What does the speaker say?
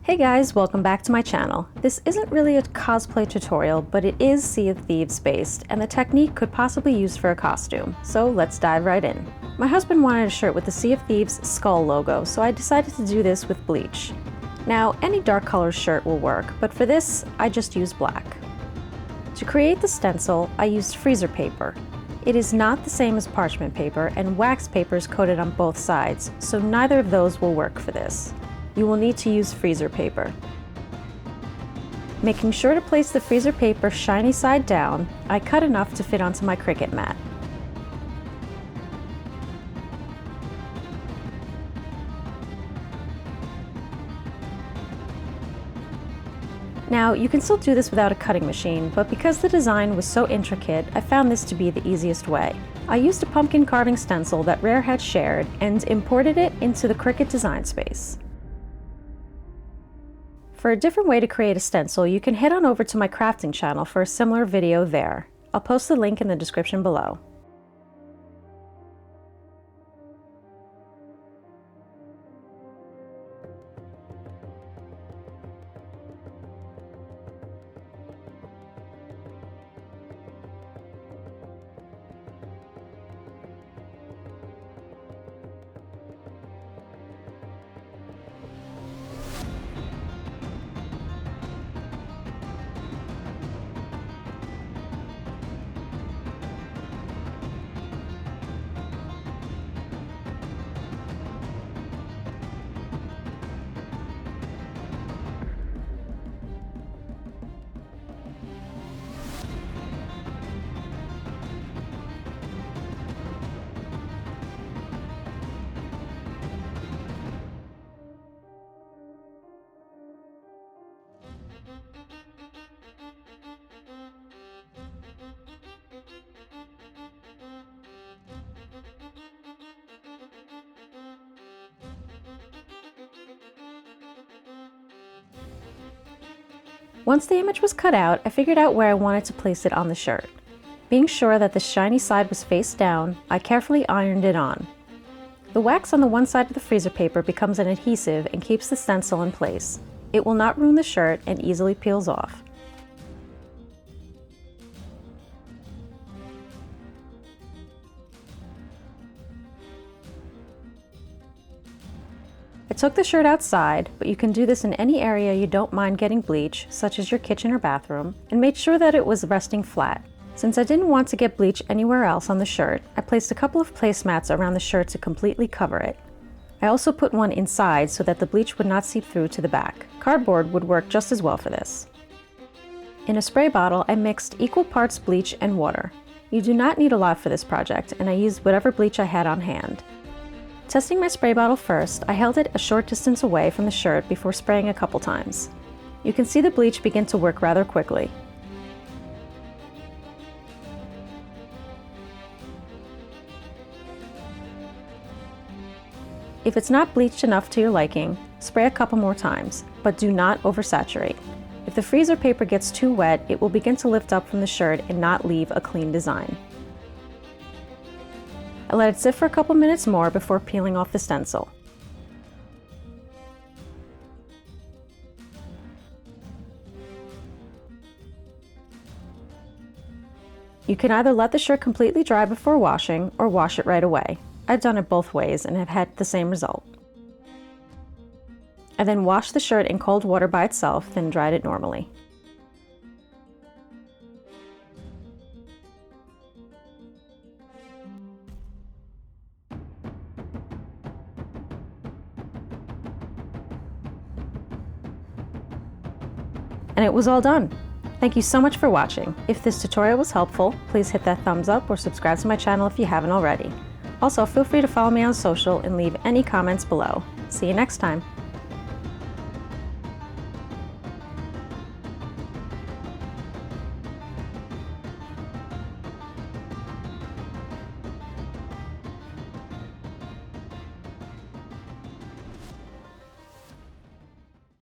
Hey guys, welcome back to my channel. This isn't really a cosplay tutorial, but it is Sea of Thieves based, and the technique could possibly use for a costume, so let's dive right in. My husband wanted a shirt with the Sea of Thieves skull logo, so I decided to do this with bleach. Now, any dark color shirt will work, but for this, I just used black. To create the stencil, I used freezer paper. It is not the same as parchment paper, and wax paper is coated on both sides, so neither of those will work for this. You will need to use freezer paper. Making sure to place the freezer paper shiny side down, I cut enough to fit onto my Cricut mat. Now, you can still do this without a cutting machine, but because the design was so intricate, I found this to be the easiest way. I used a pumpkin carving stencil that Rare had shared and imported it into the Cricut design space. For a different way to create a stencil, you can head on over to my crafting channel for a similar video there. I'll post the link in the description below. Once the image was cut out, I figured out where I wanted to place it on the shirt. Being sure that the shiny side was face down, I carefully ironed it on. The wax on the one side of the freezer paper becomes an adhesive and keeps the stencil in place. It will not ruin the shirt and easily peels off. I took the shirt outside, but you can do this in any area you don't mind getting bleach, such as your kitchen or bathroom, and made sure that it was resting flat. Since I didn't want to get bleach anywhere else on the shirt, I placed a couple of placemats around the shirt to completely cover it. I also put one inside so that the bleach would not seep through to the back. Cardboard would work just as well for this. In a spray bottle, I mixed equal parts bleach and water. You do not need a lot for this project, and I used whatever bleach I had on hand. Testing my spray bottle first, I held it a short distance away from the shirt before spraying a couple times. You can see the bleach begin to work rather quickly. If it's not bleached enough to your liking, spray a couple more times, but do not oversaturate. If the freezer paper gets too wet, it will begin to lift up from the shirt and not leave a clean design. I let it sit for a couple minutes more before peeling off the stencil. You can either let the shirt completely dry before washing or wash it right away. I've done it both ways and have had the same result. I then washed the shirt in cold water by itself, then dried it normally. And it was all done. Thank you so much for watching. If this tutorial was helpful, please hit that thumbs up or subscribe to my channel if you haven't already. Also, feel free to follow me on social and leave any comments below. See you next time.